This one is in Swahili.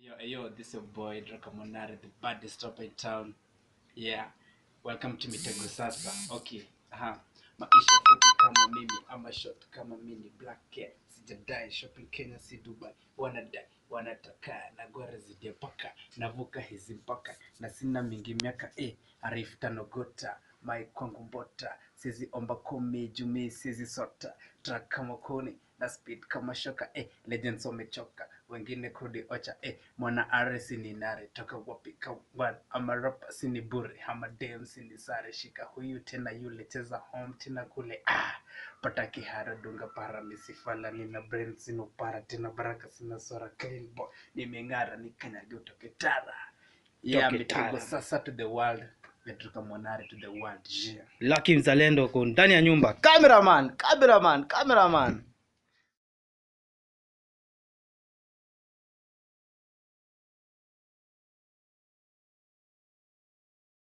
Yo, this is your boy Mwana Ari, the baddest rapper in town. Yeah, welcome to Mitego Sasa. Okay, maisha fupi kama mimi, ama short kama mini, black cat. Sijadai, shopping Kenya si Dubai. Wanadai, wanataka, nagwara zidia paka. Navuka hizi mpaka, na sina mingi miaka. Arif tanogota, mai kwangu mbota. Sizi omba kumi, jumi, sizi sota. Track kama koni, na speed kama shoka. Legends wamechoka, wengine kurudi ocha. Mwana Ari sini nare, toka wapi kawan. Ama rapa sini bure, ama dem sini sare. Shika huyu tena yule, cheza home tena kule. Pata kihara dunga para misifala. Nina brain sino para, tena baraka sina sora. Clean boy, nimengara nikanyage utoke tara. Yeah, Mitego Sasa to the world. Edrocker Mwana Ari to the world. Yeah. Lucky mzalendo ko ndani ya nyumba. Cameraman.